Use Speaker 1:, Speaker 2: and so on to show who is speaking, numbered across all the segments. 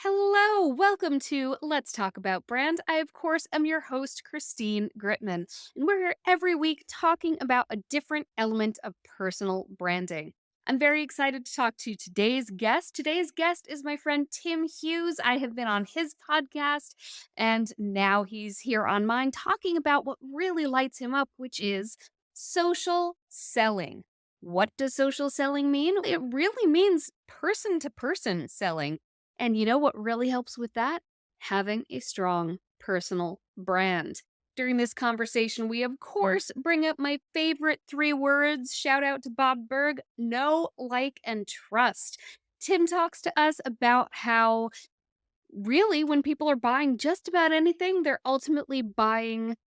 Speaker 1: Hello, welcome to Let's Talk About Brand. I, of course, am your host, Christine Gritmon, and we're here every week talking about a different element of personal branding. I'm very excited to talk to today's guest. Today's guest is my friend Tim Hughes. I have been on his podcast, and now he's here on mine talking about what really lights him up, which is social selling. What does social selling mean? It really means person to person selling. And you know what really helps with that? Having a strong personal brand. During this conversation, we of course bring up my favorite three words. Shout out to Bob Berg: know, like, and trust. Tim talks to us about how really when people are buying just about anything, they're ultimately buying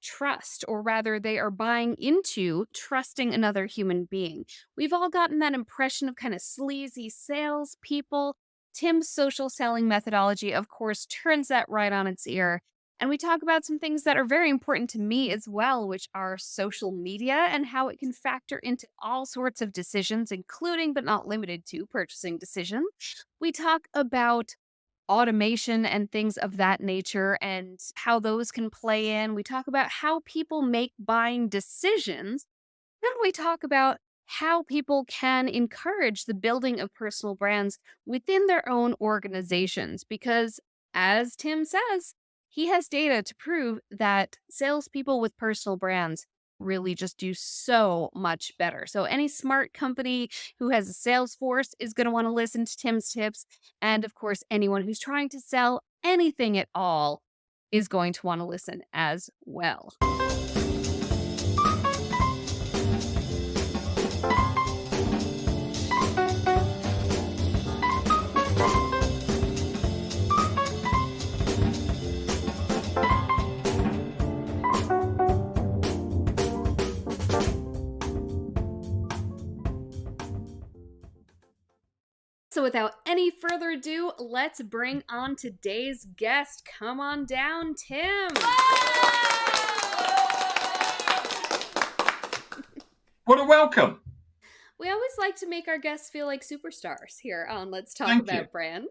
Speaker 1: trust, or rather, they are buying into trusting another human being. We've all gotten that impression of kind of sleazy salespeople. Tim's social selling methodology, of course, turns that right on its ear. And we talk about some things that are very important to me as well, which are social media and how it can factor into all sorts of decisions, including but not limited to purchasing decisions. We talk about automation and things of that nature and how those can play in. We talk about how people make buying decisions. Then we talk about how people can encourage the building of personal brands within their own organizations. Because, as Tim says, he has data to prove that salespeople with personal brands really just do so much better. So, any smart company who has a sales force is going to want to listen to Tim's tips. And of course, anyone who's trying to sell anything at all is going to want to listen as well. So, without any further ado, let's bring on today's guest. Come on down, Tim.
Speaker 2: What a welcome.
Speaker 1: We always like to make our guests feel like superstars here on Let's Talk
Speaker 2: Thank you.
Speaker 1: About Brand.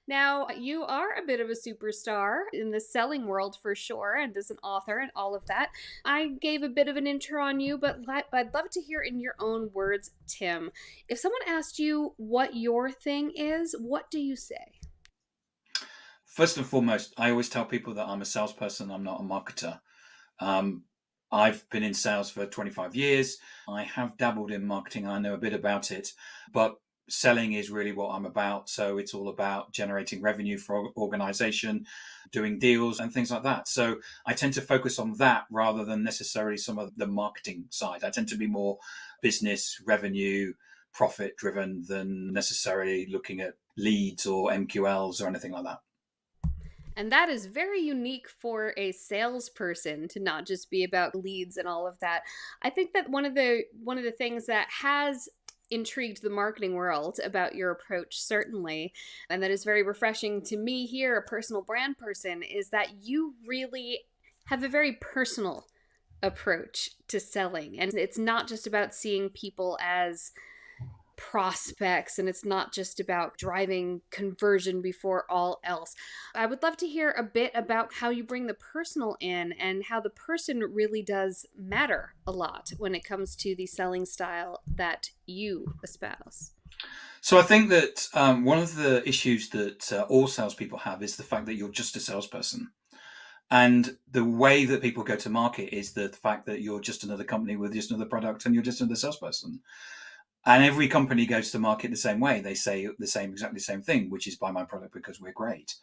Speaker 1: Now, you are a bit of a superstar in the selling world for sure, and as an author and all of that. I gave a bit of an intro on you, but I'd love to hear in your own words, Tim. If someone asked you what your thing is, what do you say?
Speaker 2: First and foremost, I always tell people that I'm a salesperson, I'm not a marketer. Um, I've been in sales for 25 years. I have dabbled in marketing. I know a bit about it, but selling is really what I'm about. So it's all about generating revenue for organization, doing deals and things like that. So I tend to focus on that rather than necessarily some of the marketing side. I tend to be more business, revenue, profit driven than necessarily looking at leads or MQLs or anything like that.
Speaker 1: And that is very unique for a salesperson to not just be about leads and all of that. I think that one of the things that has intrigued the marketing world about your approach, certainly, and that is very refreshing to me here, a personal brand person, is that you really have a very personal approach to selling. And it's not just about seeing people as prospects, and it's not just about driving conversion before all else. I would love to hear a bit about how you bring the personal in and how the person really does matter a lot when it comes to the selling style that you espouse.
Speaker 2: So I think that one of the issues that all salespeople have is the fact that you're just a salesperson. And the way that people go to market is the fact that you're just another company with just another product and you're just another salesperson. And every company goes to market the same way. They say exactly the same thing, which is buy my product because we're great.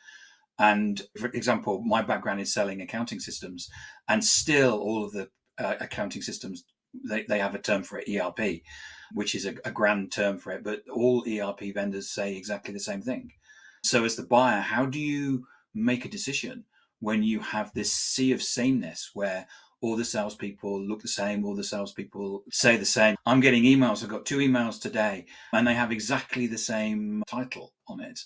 Speaker 2: And for example, my background is selling accounting systems, and still all of the accounting systems, they have a term for it, ERP, which is a grand term for it. But all ERP vendors say exactly the same thing. So as the buyer, how do you make a decision when you have this sea of sameness where all the salespeople look the same, all the salespeople say the same? I'm getting emails. I've got 2 emails today, and they have exactly the same title on it.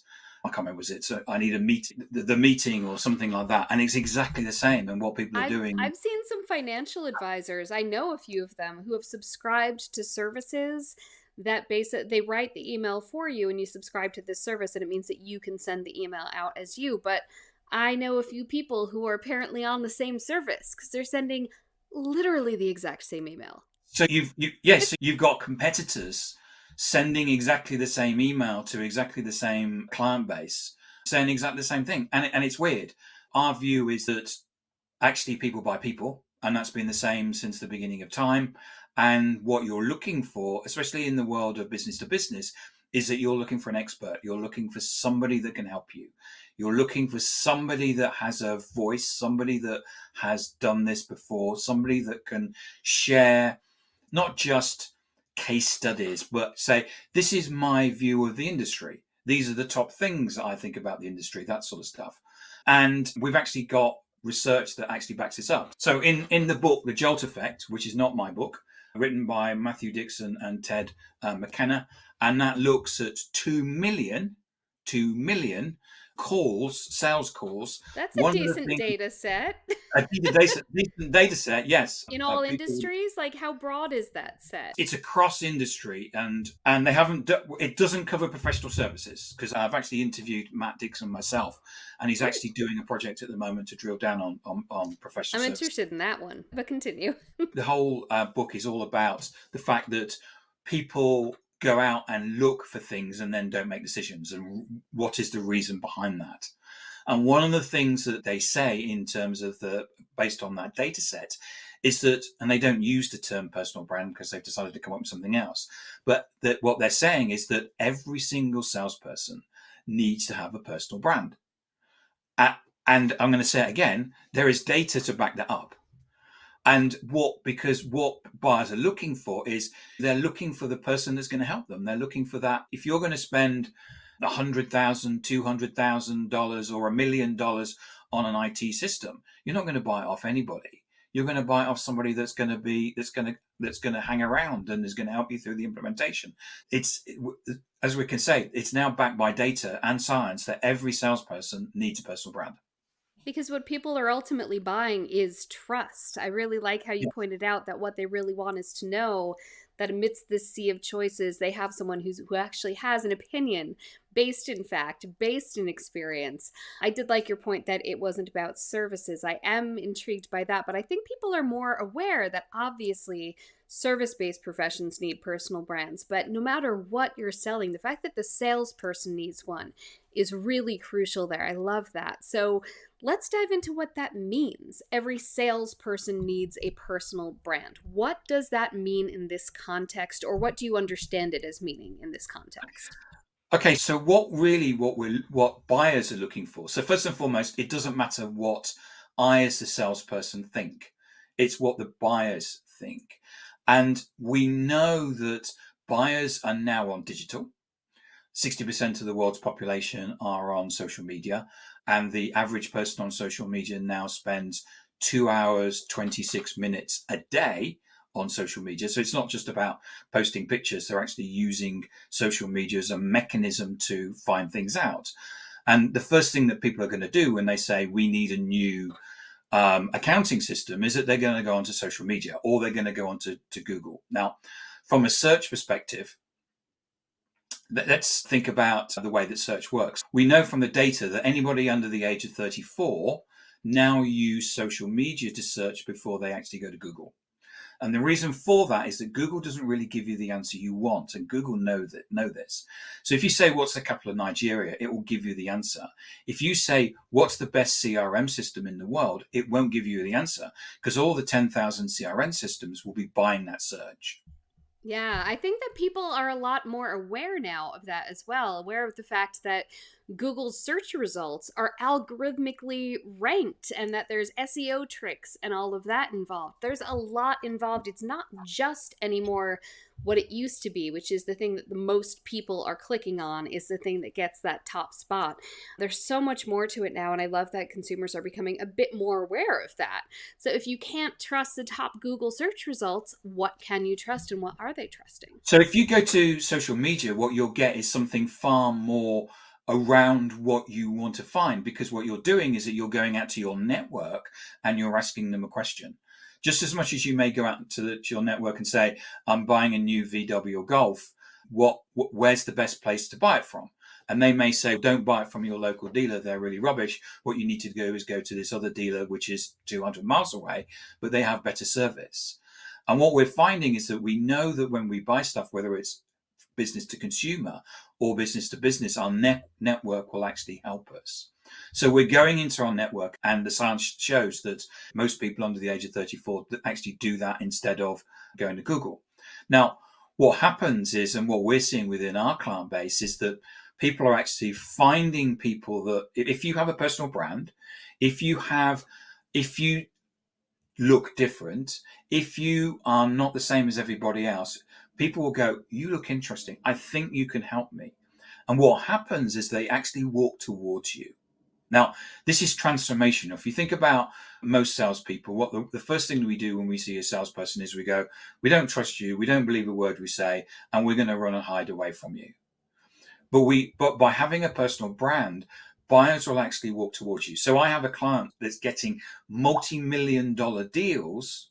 Speaker 2: I can't remember, was it? So I need a meeting, the meeting or something like that. And it's exactly the same. And what people are
Speaker 1: I've
Speaker 2: doing.
Speaker 1: I've seen some financial advisors. I know a few of them who have subscribed to services that they write the email for you and you subscribe to this service, and it means that you can send the email out as you. But I know a few people who are apparently on the same service because they're sending literally the exact same email.
Speaker 2: So yes, you've got competitors sending exactly the same email to exactly the same client base, saying exactly the same thing, and it's weird. Our view is that actually people buy people, and that's been the same since the beginning of time. And what you're looking for, especially in the world of business to business, is that you're looking for an expert. You're looking for somebody that can help you. You're looking for somebody that has a voice, somebody that has done this before, somebody that can share not just case studies, but say, this is my view of the industry. These are the top things that I think about the industry, that sort of stuff. And we've actually got research that actually backs this up. So in the book, The Jolt Effect, which is not my book, written by Matthew Dixon and Ted McKenna, and that looks at 2 million calls, sales calls.
Speaker 1: That's a
Speaker 2: One of the
Speaker 1: decent
Speaker 2: things,
Speaker 1: data set.
Speaker 2: a decent data set, yes.
Speaker 1: In all
Speaker 2: People,
Speaker 1: industries, like how broad is that set?
Speaker 2: it's across industry, and they haven't it doesn't cover professional services, because I've actually interviewed Matt Dixon myself, and he's
Speaker 1: Ooh,
Speaker 2: actually doing a project at the moment to drill down on professional
Speaker 1: I'm
Speaker 2: services.
Speaker 1: interested in that one, but continue.
Speaker 2: The whole book is all about the fact that people go out and look for things and then don't make decisions, and what is the reason behind that. And one of the things that they say in terms of based on that data set is that, and they don't use the term personal brand because they've decided to come up with something else, but that what they're saying is that every single salesperson needs to have a personal brand. And I'm going to say it again, there is data to back that up. And because what buyers are looking for is, they're looking for the person that's going to help them. They're looking for that. If you're going to spend $100,000, $200,000, or $1 million on an IT system, you're not going to buy it off anybody. You're going to buy it off somebody that's going to hang around and is going to help you through the implementation. It's, as we can say, it's now backed by data and science that every salesperson needs a personal brand.
Speaker 1: Because what people are ultimately buying is trust. I really like how you
Speaker 2: Yeah.
Speaker 1: pointed out that what they really want is to know that amidst this sea of choices, they have someone who actually has an opinion based in fact, based in experience. I did like your point that it wasn't about services. I am intrigued by that, but I think people are more aware that obviously service based professions need personal brands. But no matter what you're selling, the fact that the salesperson needs one is really crucial there. I love that. So let's dive into what that means. Every salesperson needs a personal brand. What does that mean in this context, or what do you understand it as meaning in this context?
Speaker 2: Okay, so what buyers are looking for. So first and foremost, it doesn't matter what I as the salesperson think. It's what the buyers think. And we know that buyers are now on digital. 60% of the world's population are on social media, and the average person on social media now spends 2 hours, 26 minutes a day on social media. So it's not just about posting pictures, they're actually using social media as a mechanism to find things out. And the first thing that people are going to do when they say we need a new accounting system is that they're going to go onto social media, or they're going to go onto Google. Now, from a search perspective, let's think about the way that search works. We know from the data that anybody under the age of 34 now use social media to search before they actually go to Google. And the reason for that is that Google doesn't really give you the answer you want, and Google know this. So if you say, what's the capital of Nigeria, it will give you the answer. If you say, what's the best CRM system in the world, it won't give you the answer, because all the 10,000 CRM systems will be buying that search.
Speaker 1: Yeah, I think that people are a lot more aware now of that as well, aware of the fact that Google's search results are algorithmically ranked and that there's SEO tricks and all of that involved. There's a lot involved. It's not just anymore what it used to be, which is the thing that the most people are clicking on, is the thing that gets that top spot. There's so much more to it now, and I love that consumers are becoming a bit more aware of that. So if you can't trust the top Google search results, what can you trust and what are they trusting?
Speaker 2: So if you go to social media, what you'll get is something far more around what you want to find, because what you're doing is that you're going out to your network and you're asking them a question. Just as much as you may go out to your network and say, I'm buying a new VW or Golf, where's the best place to buy it from. And they may say, don't buy it from your local dealer, they're really rubbish. What you need to do is go to this other dealer, which is 200 miles away, but they have better service. And what we're finding is that we know that when we buy stuff, whether it's business to consumer or business to business, our network will actually help us. So we're going into our network, and the science shows that most people under the age of 34 actually do that instead of going to Google. Now, what happens is, and what we're seeing within our client base, is that people are actually finding people that if you have a personal brand, if you look different, if you are not the same as everybody else, people will go, you look interesting. I think you can help me. And what happens is they actually walk towards you. Now, this is transformation. If you think about most salespeople, what the first thing we do when we see a salesperson is we go, we don't trust you, we don't believe a word we say, and we're going to run and hide away from you. But by having a personal brand, buyers will actually walk towards you. So I have a client that's getting multi-million-dollar deals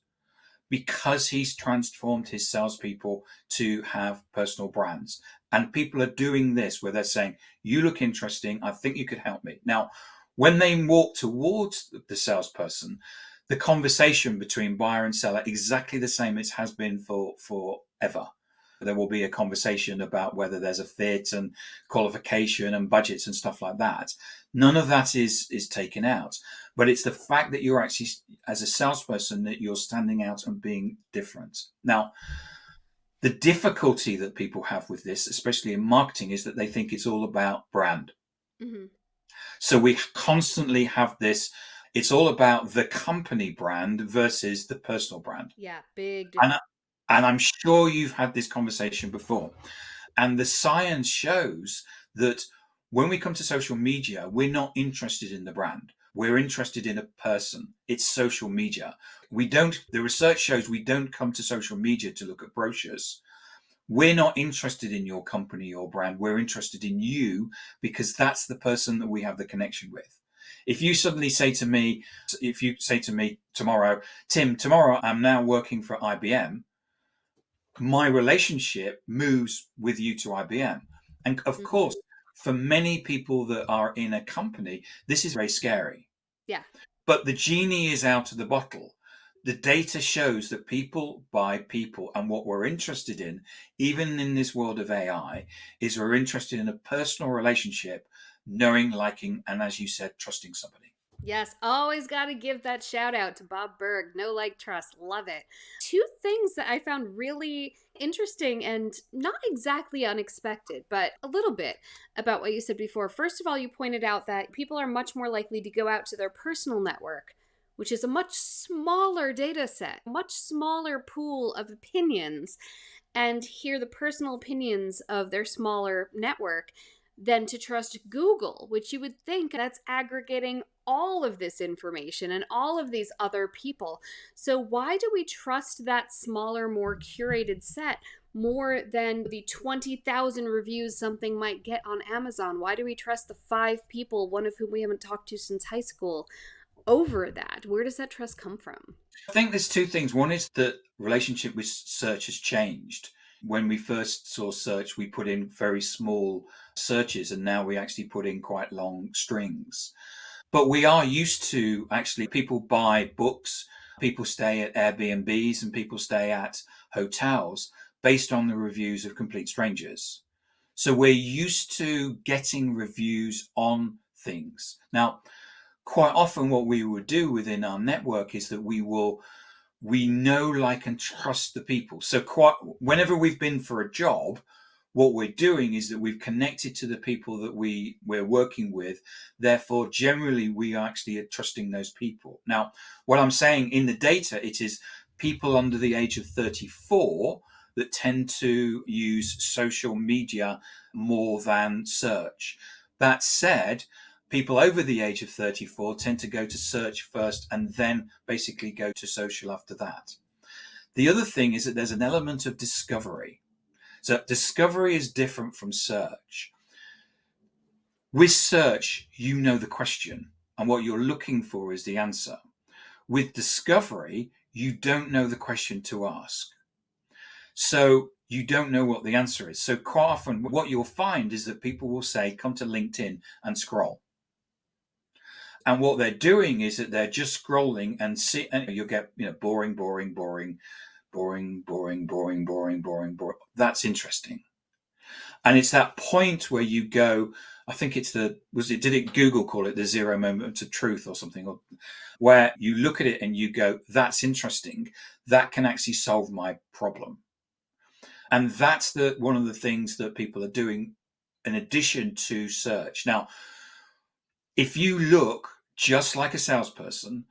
Speaker 2: because he's transformed his salespeople to have personal brands. And people are doing this where they're saying, you look interesting, I think you could help me. Now, when they walk towards the salesperson, the conversation between buyer and seller exactly the same as it has been for forever. There will be a conversation about whether there's a fit and qualification and budgets and stuff like that. None of that is taken out, but it's the fact that you're actually, as a salesperson, that you're standing out and being different. Now, the difficulty that people have with this, especially in marketing, is that they think it's all about brand.
Speaker 1: Hmm.
Speaker 2: So we constantly have this, it's all about the company brand versus the personal brand.
Speaker 1: Yeah, big
Speaker 2: And,
Speaker 1: difference.
Speaker 2: and I'm sure you've had this conversation before. And the science shows that when we come to social media, we're not interested in the brand. We're interested in a person. It's social media. The research shows we don't come to social media to look at brochures. We're not interested in your company or brand. We're interested in you because that's the person that we have the connection with. If you suddenly say to me, if you say to me tomorrow, Tim, tomorrow I'm now working for IBM, my relationship moves with you to IBM. And of course,
Speaker 1: Mhm.
Speaker 2: for many people that are in a company, this is very scary.
Speaker 1: Yeah.
Speaker 2: But the genie is out of the bottle. The data shows that people buy people. And what we're interested in, even in this world of AI, is we're interested in a personal relationship, knowing, liking, and as you said, trusting somebody.
Speaker 1: Yes, always got to give that shout out to Bob Berg. No like trust. Love it. Two things that I found really interesting and not exactly unexpected, but a little bit about what you said before. First of all, you pointed out that people are much more likely to go out to their personal network, which is a much smaller data set, much smaller pool of opinions, and hear the personal opinions of their smaller network than to trust Google, which you would think that's aggregating all of this information and all of these other people. So, why do we trust that smaller, more curated set more than the 20,000 reviews something might get on Amazon? Why do we trust the 5 people, one of whom we haven't talked to since high school, over that? Where does that trust come from?
Speaker 2: I think there's two things. One is that relationship with search has changed. When we first saw search, we put in very small searches, and now we actually put in quite long strings. But we are used to actually people buy books, people stay at Airbnbs, and people stay at hotels based on the reviews of complete strangers. So we're used to getting reviews on things. Now, quite often what we would do within our network is that we know, like, and trust the people. So quite whenever we've been for a job, what we're doing is that we've connected to the people that we're working with. Therefore, generally, we are actually trusting those people. Now, what I'm saying in the data, it is people under the age of 34 that tend to use social media more than search. That said, people over the age of 34 tend to go to search first and then basically go to social after that. The other thing is that there's an element of discovery. So discovery is different from search. With search, you know the question, and what you're looking for is the answer. With discovery, you don't know the question to ask. So you don't know what the answer is. So quite often what you'll find is that people will say, come to LinkedIn and scroll. And what they're doing is that they're just scrolling and see, and you'll get, boring, boring, boring, boring, boring, boring, boring, boring, boring. That's interesting. And it's that point where you go, I think it's did it Google call it the zero moment of truth or something, or where you look at it and you go, that's interesting. That can actually solve my problem. And that's one of the things that people are doing in addition to search. Now, if you look just like a salesperson,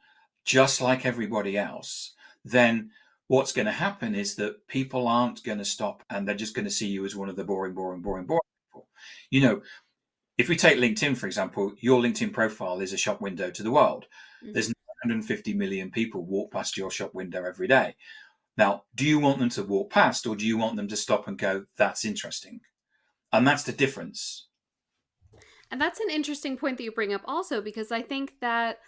Speaker 2: just like everybody else, then what's going to happen is that people aren't going to stop and they're just going to see you as one of the boring, boring, boring, boring people. You know, if we take LinkedIn, for example, your LinkedIn profile is a shop window to the world. There's
Speaker 1: Hmm.
Speaker 2: 950 million people walk past your shop window every day. Now, do you want them to walk past or do you want them to stop and go, that's interesting? And that's the difference.
Speaker 1: And that's an interesting point that you bring up also, because I think that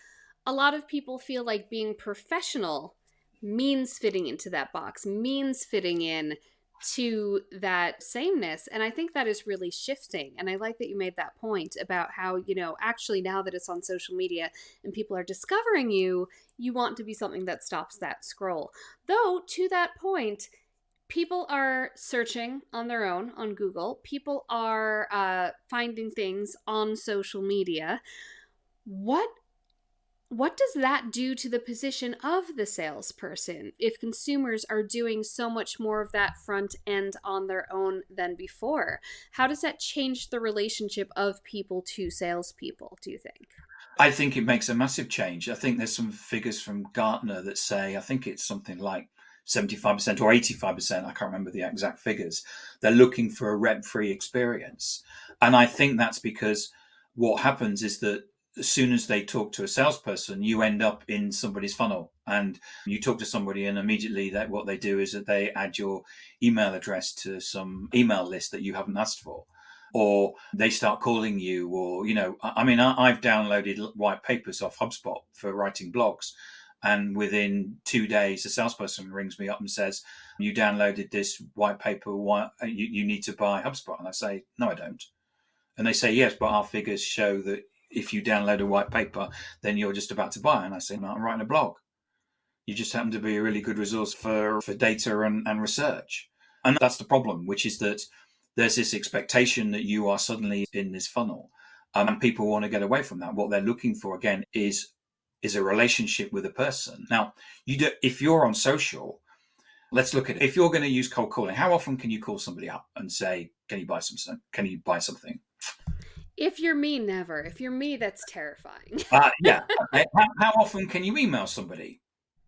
Speaker 1: a lot of people feel like being professional means fitting into that box, means fitting in to that sameness. And I think that is really shifting. And I like that you made that point about how, actually now that it's on social media and people are discovering you, you want to be something that stops that scroll. Though, to that point, people are searching on their own on Google. People are finding things on social media. What what does that do to the position of the salesperson if consumers are doing so much more of that front end on their own than before? How does that change the relationship of people to salespeople, do you think?
Speaker 2: I think it makes a massive change. I think there's some figures from Gartner that say, I think it's something like 75% or 85%, I can't remember the exact figures. They're looking for a rep free experience. And I think that's because what happens is that as soon as they talk to a salesperson, you end up in somebody's funnel and you talk to somebody, and immediately that what they do is that they add your email address to some email list that you haven't asked for, or they start calling you, or I mean, I've downloaded white papers off HubSpot for writing blogs, and within 2 days a salesperson rings me up and says, you downloaded this white paper, why you need to buy HubSpot. And I say, no, I don't. And they say, yes, but our figures show that if you download a white paper, then you're just about to buy. And I say, no, I'm writing a blog. You just happen to be a really good resource for data and research. And that's the problem, which is that there's this expectation that you are suddenly in this funnel. And people want to get away from that. What they're looking for, again, is a relationship with a person. Now, if you're on social, let's look at it. If you're going to use cold calling, how often can you call somebody up and say, can you buy something? Can you buy something?
Speaker 1: If you're me, never. If you're me, that's terrifying.
Speaker 2: Yeah. Okay. How often can you email somebody?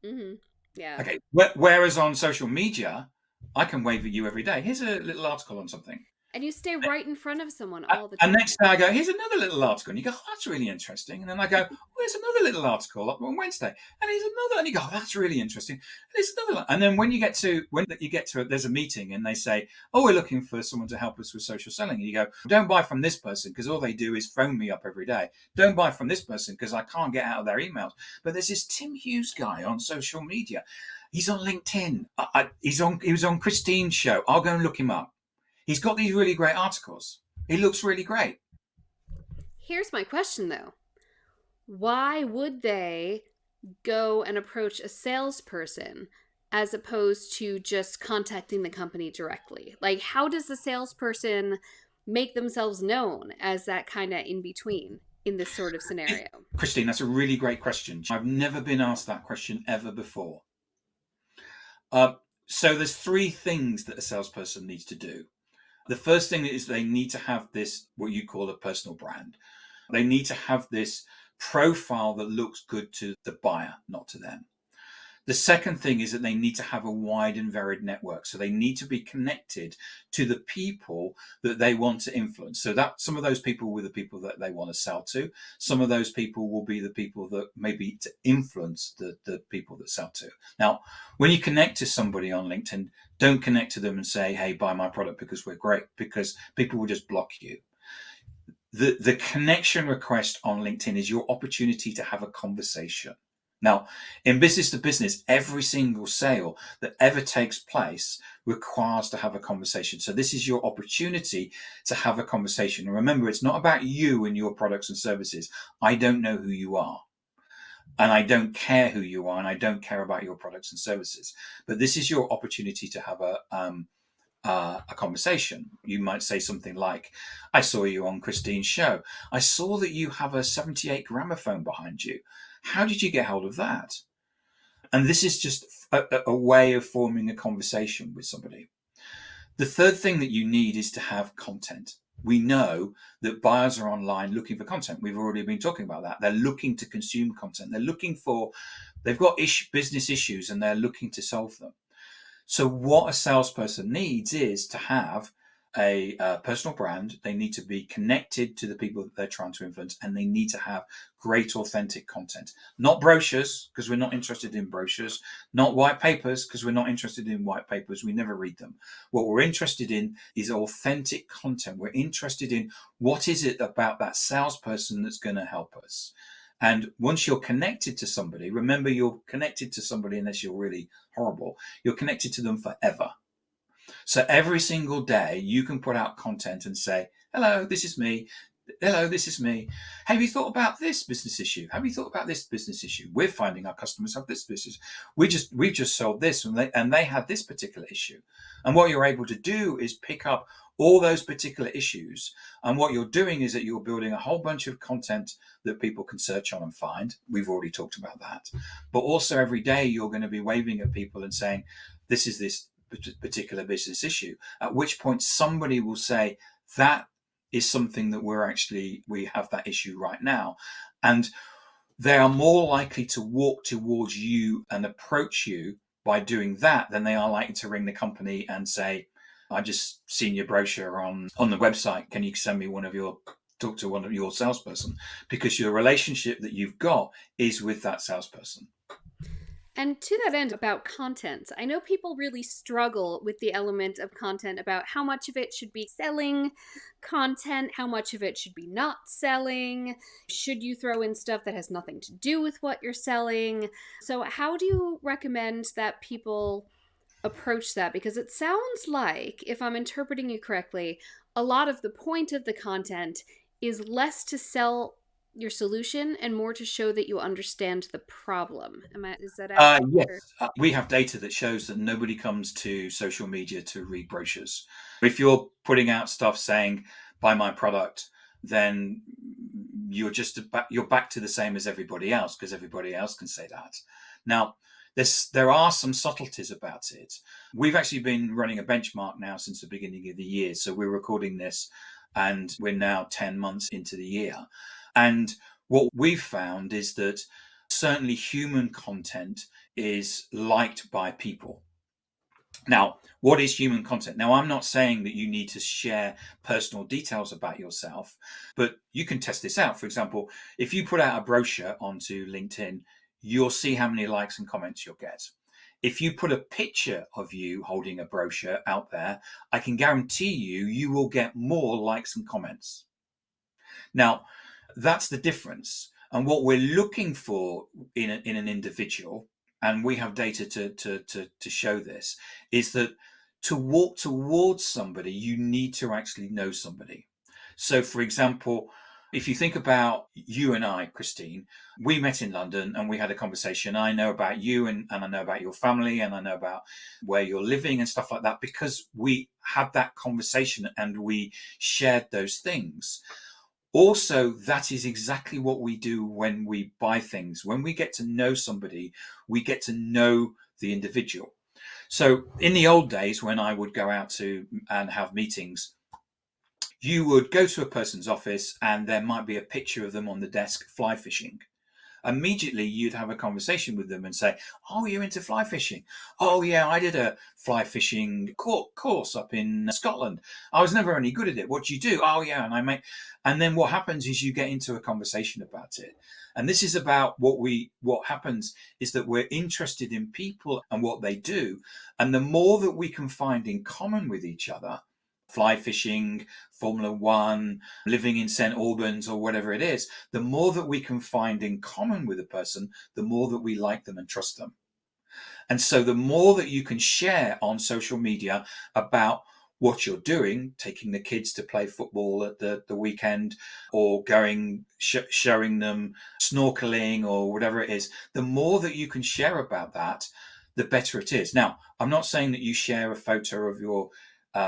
Speaker 1: Hmm. Yeah.
Speaker 2: Okay. Whereas on social media, I can wave at you every day. Here's a little article on something.
Speaker 1: And you stay right in front of someone all the
Speaker 2: And
Speaker 1: time.
Speaker 2: next day I go, here's another little article. And you go, oh, that's really interesting. And then I go, oh, there's another little article up on Wednesday. And here's another. And you go, oh, that's really interesting. And there's another one. And then when you get to it, there's a meeting and they say, oh, we're looking for someone to help us with social selling. And you go, don't buy from this person because all they do is phone me up every day. Don't buy from this person because I can't get out of their emails. But there's this Tim Hughes guy on social media. He's on LinkedIn. He was on Christine's show. I'll go and look him up. He's got these really great articles. He looks really great.
Speaker 1: Here's my question though. Why would they go and approach a salesperson as opposed to just contacting the company directly? Like, how does the salesperson make themselves known as that kind of in between in this sort of scenario?
Speaker 2: Christine, that's a really great question. I've never been asked that question ever before. Uh, so there's three things that a salesperson needs to do. The first thing is they need to have this, what you call a personal brand. They need to have this profile that looks good to the buyer, not to them. The second thing is that they need to have a wide and varied network. So they need to be connected to the people that they want to influence. So that some of those people will be the people that they want to sell to. Some of those people will be the people that maybe to influence the people that sell to. Now, when you connect to somebody on LinkedIn, don't connect to them and say, hey, buy my product because we're great, because people will just block you. The connection request on LinkedIn is your opportunity to have a conversation. Now, in business to business, every single sale that ever takes place requires to have a conversation. So this is your opportunity to have a conversation. And remember, it's not about you and your products and services. I don't know who you are. And I don't care who you are, and I don't care about your products and services. But this is your opportunity to have a conversation. You might say something like, I saw you on Christine's show. I saw that you have a 78 gramophone behind you. How did you get hold of that? And this is just a way of forming a conversation with somebody. The third thing that you need is to have content. We know that buyers are online looking for content. We've already been talking about that. They're looking to consume content. They've got business issues and they're looking to solve them. So what a salesperson needs is to have a personal brand. They need to be connected to the people that they're trying to influence, and they need to have great, authentic content. Not brochures, because we're not interested in brochures. Not white papers, because we're not interested in white papers. We never read them. What we're interested in is authentic content. We're interested in what is it about that salesperson that's going to help us. And once you're connected to somebody, remember, you're connected to somebody, unless you're really horrible, you're connected to them forever. So every single day you can put out content and say, hello, this is me. Hello, this is me. Have you thought about this business issue? Have you thought about this business issue? We're finding our customers have this business. We've just sold this, and they had this particular issue. And what you're able to do is pick up all those particular issues. And what you're doing is that you're building a whole bunch of content that people can search on and find. We've already talked about that. But also every day you're going to be waving at people and saying, this is this particular business issue. At which point somebody will say, that is something that we have that issue right now. And they are more likely to walk towards you and approach you by doing that than they are likely to ring the company and say, I just seen your brochure on the website. Can you send me talk to one of your salesperson? Because your relationship that you've got is with that salesperson.
Speaker 1: And to that end, about content, I know people really struggle with the element of content about how much of it should be selling content, how much of it should be not selling. Should you throw in stuff that has nothing to do with what you're selling? So, how do you recommend that people approach that? Because it sounds like, if I'm interpreting you correctly, a lot of the point of the content is less to sell your solution and more to show that you understand the problem. Is that accurate? Or?
Speaker 2: Yes, we have data that shows that nobody comes to social media to read brochures. If you're putting out stuff saying "buy my product," then you're back to the same as everybody else, because everybody else can say that. Now, there are some subtleties about it. We've actually been running a benchmark now since the beginning of the year. So we're recording this, and we're now 10 months into the year. And what we've found is that certainly human content is liked by people. Now, what is human content? Now, I'm not saying that you need to share personal details about yourself, but you can test this out. For example, if you put out a brochure onto LinkedIn, you'll see how many likes and comments you'll get. If you put a picture of you holding a brochure out there, I can guarantee you will get more likes and comments. Now, that's the difference. And what we're looking for in an individual, and we have data to show this, is that to walk towards somebody, you need to actually know somebody. So, for example, if you think about you and I, Christine, we met in London and we had a conversation. I know about you, and I know about your family, and I know about where you're living and stuff like that, because we had that conversation and we shared those things. Also, that is exactly what we do when we buy things. When we get to know somebody, we get to know the individual. So in the old days, when I would go out and have meetings, you would go to a person's office and there might be a picture of them on the desk fly fishing. Immediately you'd have a conversation with them and say, oh, you're into fly fishing? Oh yeah, I did a fly fishing course up in Scotland. I was never any good at it. What do you do? Oh yeah, and then what happens is you get into a conversation about it. And this is about what happens is that we're interested in people and what they do. And the more that we can find in common with each other, fly fishing, Formula One, living in St. Albans, or whatever it is, the more that we can find in common with a person, the more that we like them and trust them. And so the more that you can share on social media about what you're doing, taking the kids to play football at the weekend, or showing them snorkeling or whatever it is, the more that you can share about that, the better it is. Now, I'm not saying that you share a photo of your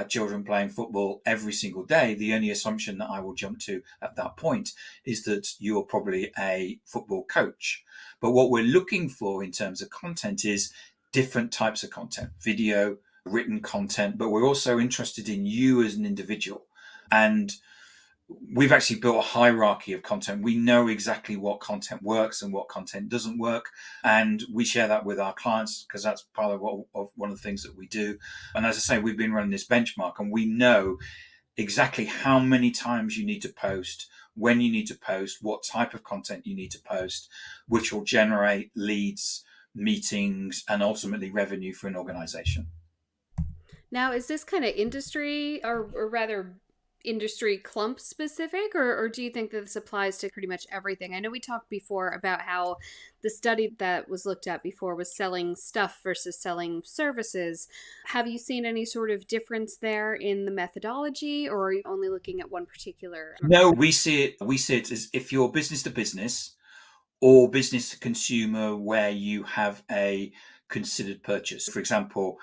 Speaker 2: children playing football every single day. The only assumption that I will jump to at that point is that you're probably a football coach. But what we're looking for in terms of content is different types of content, video, written content, but we're also interested in you as an individual. And we've actually built a hierarchy of content. We know exactly what content works and what content doesn't work. And we share that with our clients because that's part of one of the things that we do. And as I say, we've been running this benchmark and we know exactly how many times you need to post, when you need to post, what type of content you need to post, which will generate leads, meetings, and ultimately revenue for an organization.
Speaker 1: Now, is this kind of industry or rather industry clump specific, or do you think that this applies to pretty much everything? I know we talked before about how the study that was looked at before was selling stuff versus selling services. Have you seen any sort of difference there in the methodology, or are you only looking at one particular?
Speaker 2: No, we see it as if you're business to business or business to consumer where you have a considered purchase. For example,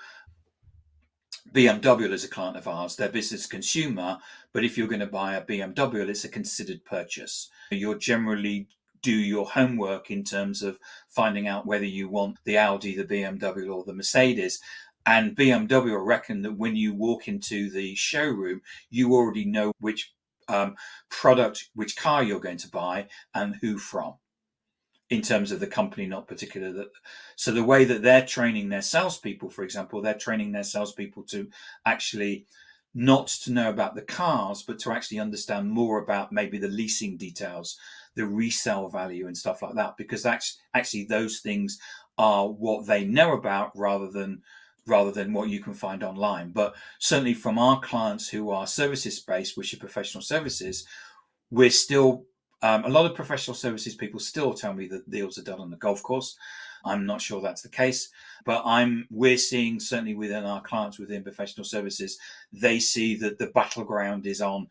Speaker 2: BMW is a client of ours, they're business consumer, but if you're going to buy a BMW, it's a considered purchase. You'll generally do your homework in terms of finding out whether you want the Audi, the BMW, or the Mercedes. And BMW reckon that when you walk into the showroom, you already know which product, which car you're going to buy and who from, in terms of the company, not particular. So the way that they're training their salespeople, for example, they're training their salespeople to actually not to know about the cars, but to actually understand more about maybe the leasing details, the resale value, and stuff like that, because that's actually those things are what they know about rather than what you can find online. But certainly from our clients who are services based, which are professional services, we're still a lot of professional services people still tell me that deals are done on the golf course. I'm not sure that's the case, but we're seeing certainly within our clients within professional services, they see that the battleground is on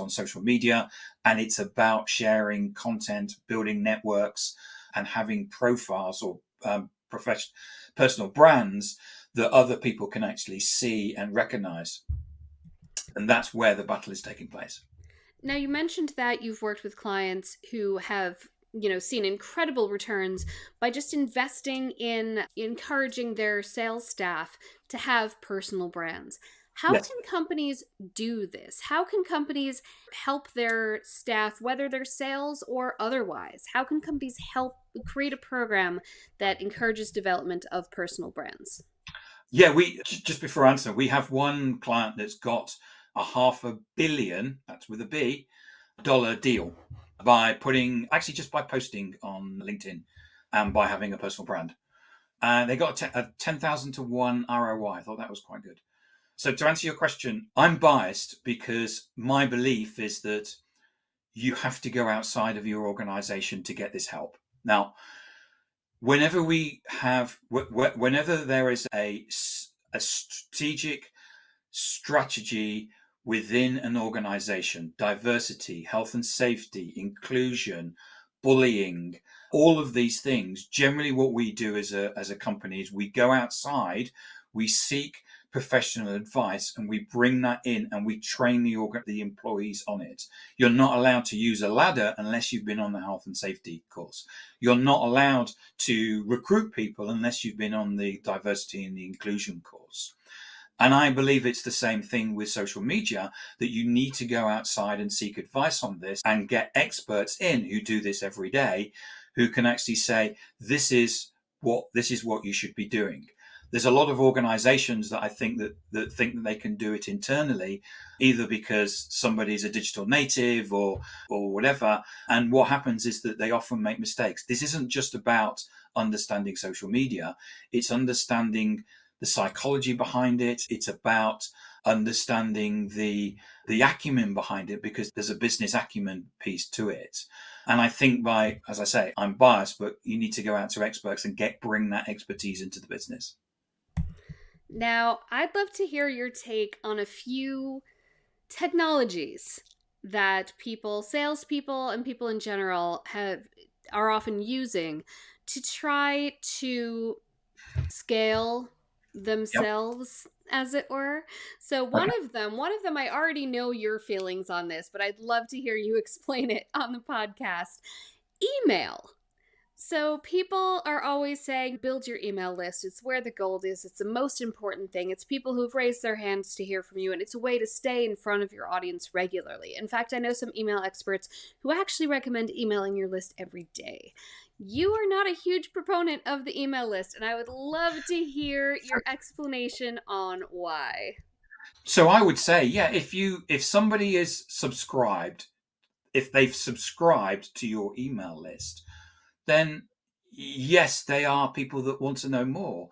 Speaker 2: social media, and it's about sharing content, building networks, and having profiles or personal brands that other people can actually see and recognize, and that's where the battle is taking place.
Speaker 1: Now, you mentioned that you've worked with clients who have, seen incredible returns by just investing in encouraging their sales staff to have personal brands. How
Speaker 2: Yes.
Speaker 1: can companies do this? How can companies help their staff, whether they're sales or otherwise? How can companies help create a program that encourages development of personal brands?
Speaker 2: Yeah, we just before I answer, we have one client that's got a $500 million, that's with a B, dollar deal by putting actually just by posting on LinkedIn and by having a personal brand. And they got a 10,000 to 1 ROI. I thought that was quite good. So to answer your question, I'm biased because my belief is that you have to go outside of your organization to get this help. Now, whenever there is a strategic strategy within an organization, diversity, health and safety, inclusion, bullying, all of these things, generally what we do as a company is we go outside, we seek professional advice, and we bring that in and we train the employees on it. You're not allowed to use a ladder unless you've been on the health and safety course. You're not allowed to recruit people unless you've been on the diversity and the inclusion course. And I believe it's the same thing with social media, that you need to go outside and seek advice on this and get experts in who do this every day, who can actually say, this is what you should be doing. There's a lot of organizations that I think that think that they can do it internally, either because somebody's a digital native or whatever. And what happens is that they often make mistakes. This isn't just about understanding social media, it's understanding the psychology behind it. It's about understanding the acumen behind it, because there's a business acumen piece to it. And I think by, as I say, I'm biased, but you need to go out to experts and bring that expertise into the business.
Speaker 1: Now, I'd love to hear your take on a few technologies that people, salespeople, and people in general are often using to try to scale
Speaker 2: Yep.
Speaker 1: themselves, as it were. So
Speaker 2: Okay.
Speaker 1: one of them I already know your feelings on this, but I'd love to hear you explain it on the podcast. Email. So people are always saying, build your email list. It's where the gold is. It's the most important thing. It's people who've raised their hands to hear from you, and it's a way to stay in front of your audience regularly. In fact, I know some email experts who actually recommend emailing your list every day. You are not a huge proponent of the email list, and I would love to hear your explanation on why.
Speaker 2: So I would say, yeah, if somebody is subscribed, if they've subscribed to your email list, then yes, they are people that want to know more.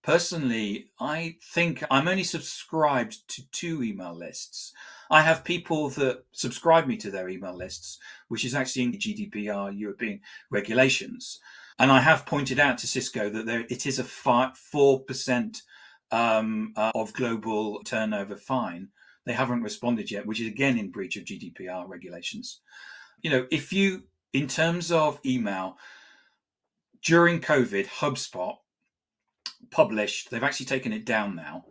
Speaker 2: Personally, I think I'm only subscribed to two email lists. I have people that subscribe me to their email lists, which is actually in the GDPR European regulations. And I have pointed out to Cisco that it is a 4% of global turnover fine. They haven't responded yet, which is again in breach of GDPR regulations. If you, in terms of email, during COVID, HubSpot published, they've actually taken it down now,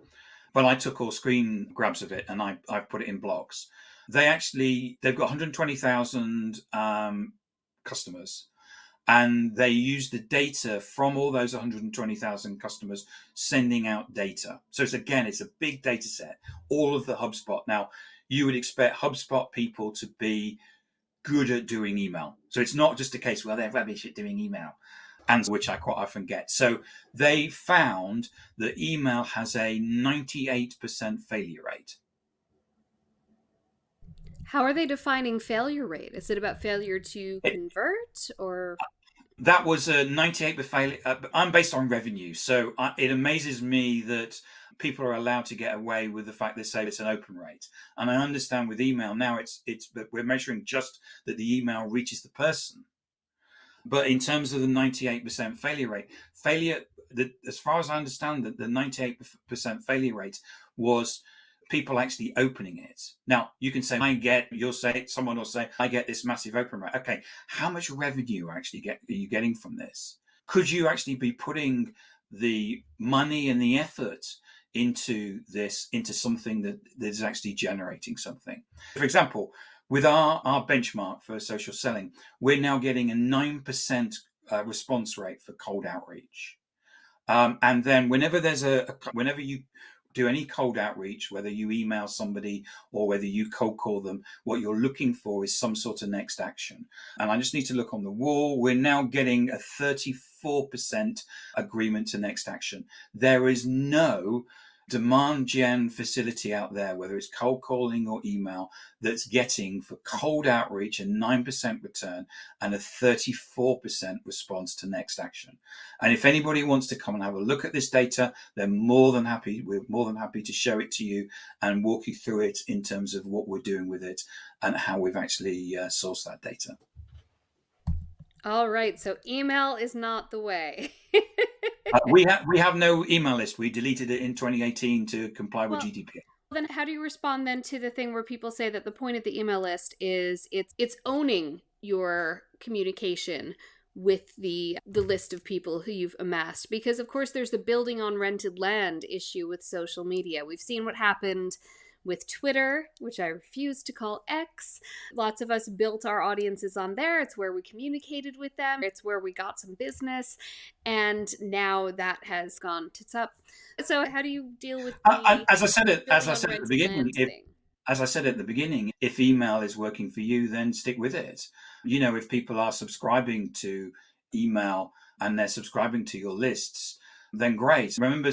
Speaker 2: but I took all screen grabs of it and I've put it in blogs. They've got 120,000 customers, and they use the data from all those 120,000 customers sending out data. So it's a big data set, all of the HubSpot. Now, you would expect HubSpot people to be good at doing email. So it's not just a case, well, they're rubbish at doing email, and which I quite often get. So they found that email has a 98% failure rate.
Speaker 1: How are they defining failure rate? Is it about failure to
Speaker 2: It,
Speaker 1: convert or?
Speaker 2: that was a 98% failure. I'm based on revenue. So it amazes me that people are allowed to get away with the fact they say it's an open rate. And I understand with email now but we're measuring just that the email reaches the person. But in terms of the 98% failure rate, as far as I understand it, the 98% failure rate was people actually opening it. Now, you can say, someone will say, I get this massive open rate. Okay, how much revenue are you getting from this? Could you actually be putting the money and the effort into something that is actually generating something? For example, with our benchmark for social selling, we're now getting a 9% response rate for cold outreach. And then whenever you do any cold outreach, whether you email somebody or whether you cold call them, what you're looking for is some sort of next action. And I just need to look on the wall. We're now getting a 34% agreement to next action. There is no demand gen facility out there, whether it's cold calling or email, that's getting for cold outreach a 9% return and a 34% response to next action. And if anybody wants to come and have a look at this data, we're more than happy to show it to you and walk you through it in terms of what we're doing with it and how we've actually sourced that data.
Speaker 1: All right, so email is not the way.
Speaker 2: We have no email list. We deleted it in 2018 to comply with
Speaker 1: Well,
Speaker 2: GDPR.
Speaker 1: then how do you respond then to the thing where people say that the point of the email list is it's owning your communication with the list of people who you've amassed, because of course there's the building on rented land issue with social media. We've seen what happened with Twitter, which I refuse to call X. Lots of us built our audiences on there. It's where we communicated with them. It's where we got some business. And now that has gone tits up. So how do you deal with the
Speaker 2: As I said it, as
Speaker 1: building
Speaker 2: I
Speaker 1: on
Speaker 2: said at the
Speaker 1: rented
Speaker 2: beginning,
Speaker 1: land
Speaker 2: if
Speaker 1: thing?
Speaker 2: as I said at the beginning, if email is working for you, then stick with it. If people are subscribing to email and they're subscribing to your lists, then great. Remember,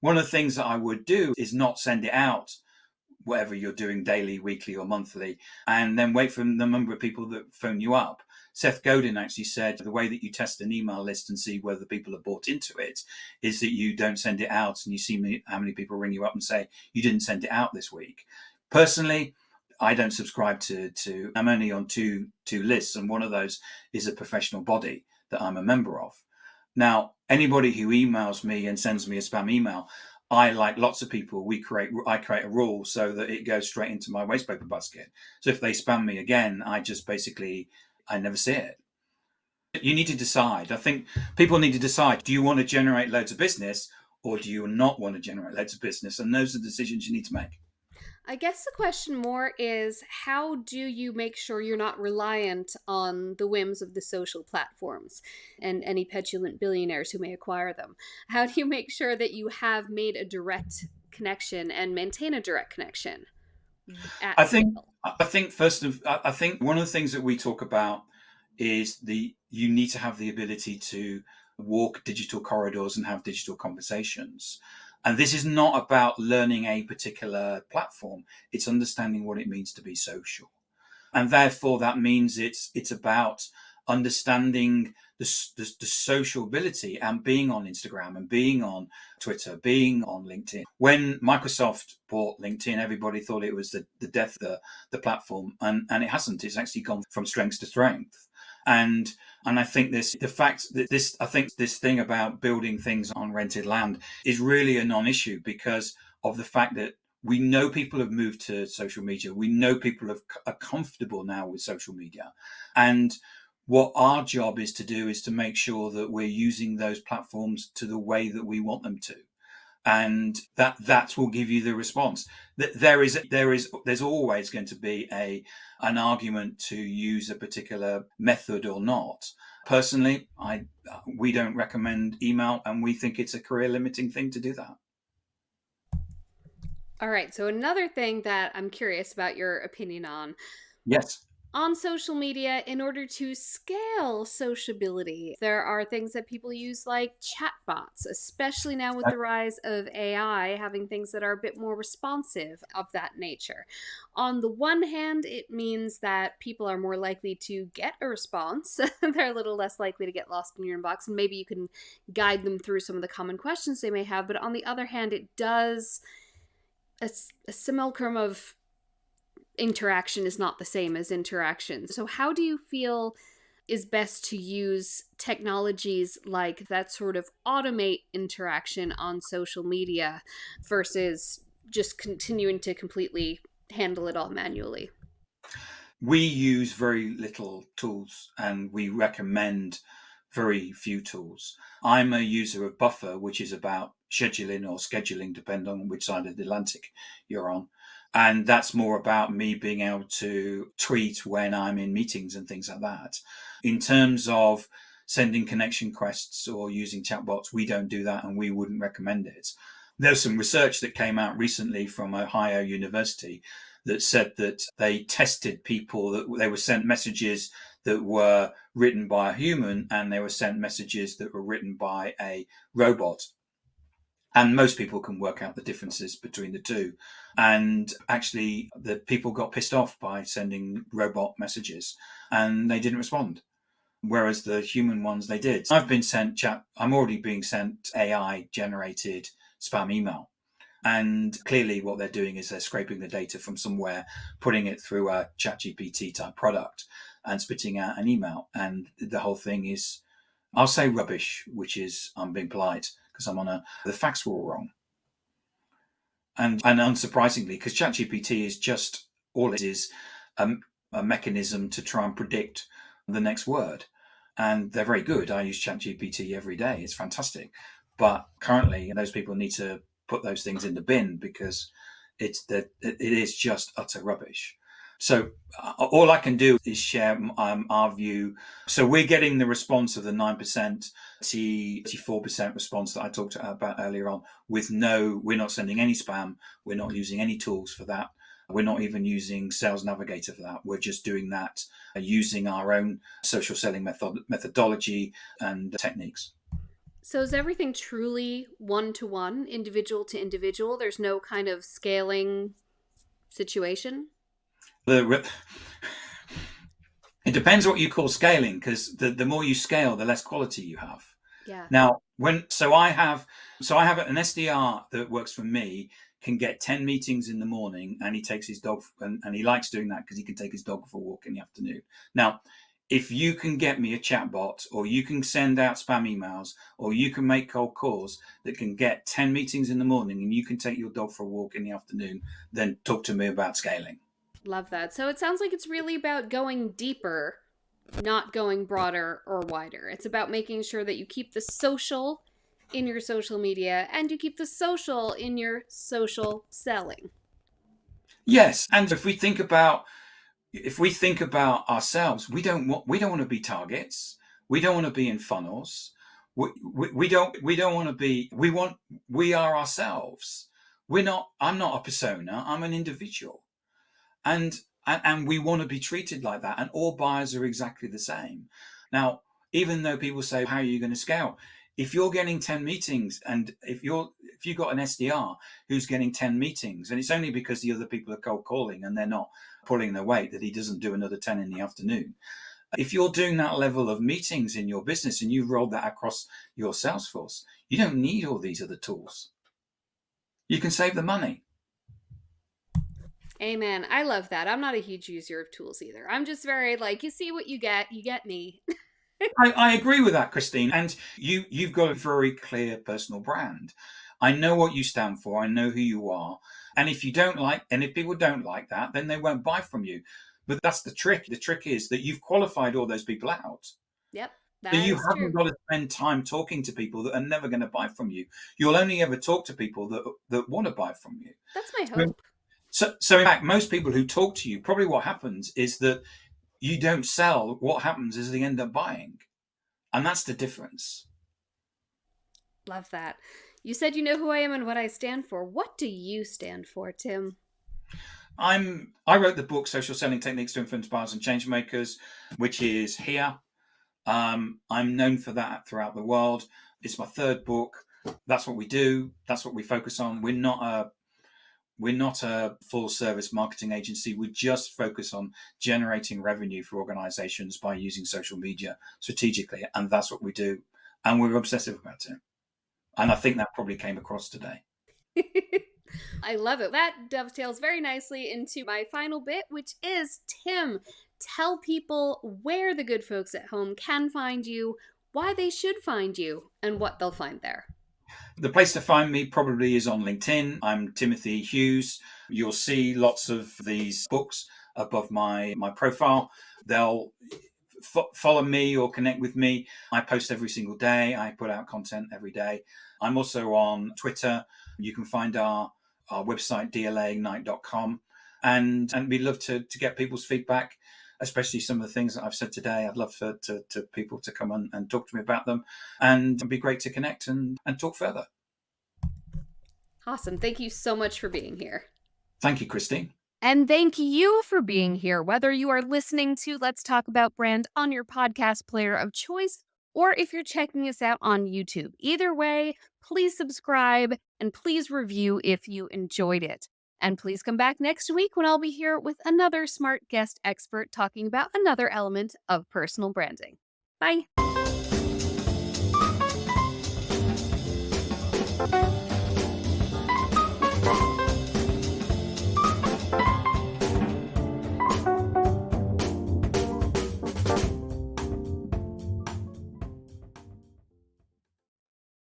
Speaker 2: one of the things that I would do is not send it out, whatever you're doing daily, weekly, or monthly, and then wait for the number of people that phone you up. Seth Godin actually said the way that you test an email list and see whether people have bought into it is that you don't send it out and you see how many people ring you up and say you didn't send it out this week. Personally, I don't subscribe to I'm only on two lists, and one of those is a professional body that I'm a member of. Now, anybody who emails me and sends me a spam email, I, like lots of people, I create a rule so that it goes straight into my wastepaper basket. So if they spam me again, I never see it. You need to decide. I think people need to decide, do you want to generate loads of business or do you not want to generate loads of business? And those are the decisions you need to make.
Speaker 1: I guess the question more is, how do you make sure you're not reliant on the whims of the social platforms and any petulant billionaires who may acquire them? How do you make sure that you have made a direct connection and maintain a direct connection
Speaker 2: I
Speaker 1: at
Speaker 2: think
Speaker 1: scale?
Speaker 2: I think one of the things that we talk about is you need to have the ability to walk digital corridors and have digital conversations. And this is not about learning a particular platform. It's understanding what it means to be social. And therefore that means it's about understanding the sociability and being on Instagram and being on Twitter, being on LinkedIn. When Microsoft bought LinkedIn, everybody thought it was the death of the platform, and it hasn't. It's actually gone from strength to strength. And I think this thing about building things on rented land is really a non-issue because of the fact that we know people have moved to social media. We know people are comfortable now with social media. And what our job is to do is to make sure that we're using those platforms to the way that we want them to. And that will give you the response. There's always going to be an argument to use a particular method or not. Personally, we don't recommend email, and we think it's a career limiting thing to do that.
Speaker 1: All right, so another thing that I'm curious about your opinion
Speaker 2: Yes.
Speaker 1: on social media, in order to scale sociability, there are things that people use like chatbots, especially now with the rise of AI, having things that are a bit more responsive of that nature. On the one hand, it means that people are more likely to get a response. They're a little less likely to get lost in your inbox, and maybe you can guide them through some of the common questions they may have. But on the other hand, it does a simulacrum of interaction is not the same as interaction. So, how do you feel is best to use technologies like that sort of automate interaction on social media versus just continuing to completely handle it all manually?
Speaker 2: We use very little tools and we recommend very few tools. I'm a user of Buffer, which is about scheduling or scheduling, depending on which side of the Atlantic you're on. And that's more about me being able to tweet when I'm in meetings and things like that. In terms of sending connection requests or using chatbots, we don't do that and we wouldn't recommend it. There's some research that came out recently from Ohio University that said that they tested people, that they were sent messages that were written by a human and they were sent messages that were written by a robot. And most people can work out the differences between the two. And actually, the people got pissed off by sending robot messages and they didn't respond. Whereas the human ones, they did. I'm already being sent AI generated spam email. And clearly, what they're doing is they're scraping the data from somewhere, putting it through a ChatGPT type product, and spitting out an email. And the whole thing is, I'll say rubbish, which is I'm being polite because the facts were all wrong. And unsurprisingly, because ChatGPT is just all it is, a, a mechanism to try and predict the next word. And they're very good. I use ChatGPT every day. It's fantastic. But currently, those people need to put those things in the bin because it is just utter rubbish. So all I can do is share our view. So we're getting the response of the 9%, 84% response that I talked about earlier on. We're not sending any spam. We're not using any tools for that. We're not even using Sales Navigator for that. We're just doing that using our own social selling methodology and techniques.
Speaker 1: So, is everything truly one to one, individual to individual? There's no kind of scaling situation?
Speaker 2: The, it depends what you call scaling, because the more you scale, the less quality you have.
Speaker 1: Yeah.
Speaker 2: Now, I have an SDR that works for me, can get 10 meetings in the morning, and he takes his dog, and he likes doing that because he can take his dog for a walk in the afternoon. Now, if you can get me a chatbot, or you can send out spam emails, or you can make cold calls that can get 10 meetings in the morning, and you can take your dog for a walk in the afternoon, then talk to me about scaling.
Speaker 1: Love that. So it sounds like it's really about going deeper, not going broader or wider. It's about making sure that you keep the social in your social media and you keep the social in your social selling.
Speaker 2: Yes, and if we think about ourselves, we don't want to be targets. We don't want to be in funnels. We don't want to be. We are ourselves. We're not. I'm not a persona. I'm an individual, and and we want to be treated like that. And all buyers are exactly the same. Now, even though people say, "How are you going to scale?" If you're getting 10 meetings, and if you've got an SDR who's getting 10 meetings, and it's only because the other people are cold calling and they're not pulling their weight that he doesn't do another 10 in the afternoon. If you're doing that level of meetings in your business and you've rolled that across your sales force, you don't need all these other tools. You can save the money.
Speaker 1: Amen. I love that. I'm not a huge user of tools either. I'm just very like, you see what you get me.
Speaker 2: I agree with that, Christine. And you've got a very clear personal brand. I know what you stand for. I know who you are. And if people don't like that, then they won't buy from you. But that's the trick. The trick is that you've qualified all those people out.
Speaker 1: Yep,
Speaker 2: So
Speaker 1: that
Speaker 2: you
Speaker 1: is
Speaker 2: haven't
Speaker 1: true.
Speaker 2: got to spend time talking to people that are never going to buy from you. You'll only ever talk to people that want to buy from you.
Speaker 1: That's my
Speaker 2: So,
Speaker 1: hope.
Speaker 2: so in fact, most people who talk to you, probably what happens is that you don't sell. What happens is they end up buying. And that's the difference.
Speaker 1: Love that. You said you know who I am and what I stand for. What do you stand for, Tim?
Speaker 2: I wrote the book Social Selling Techniques to Influence Buyers and Change Makers, which is here. I'm known for that throughout the world. It's my third book. That's what we do. That's what we focus on. We're not a full service marketing agency. We just focus on generating revenue for organizations by using social media strategically. And that's what we do. And we're obsessive about it. And I think that probably came across today.
Speaker 1: I love it. That dovetails very nicely into my final bit, which is Tim, tell people where the good folks at home can find you, why they should find you, and what they'll find there.
Speaker 2: The place to find me probably is on LinkedIn. I'm Timothy Hughes. You'll see lots of these books above my profile. They'll follow me or connect with me. I post every single day. I put out content every day. I'm also on Twitter. You can find our website, dlaignite.com. And we'd love to get people's feedback, especially some of the things that I've said today. I'd love to people to come and talk to me about them. And it'd be great to connect and talk further.
Speaker 1: Awesome. Thank you so much for being here.
Speaker 2: Thank you, Christine.
Speaker 1: And thank you for being here, whether you are listening to Let's Talk About Brand on your podcast player of choice or if you're checking us out on YouTube. Either way, please subscribe and please review if you enjoyed it. And please come back next week when I'll be here with another smart guest expert talking about another element of personal branding. Bye.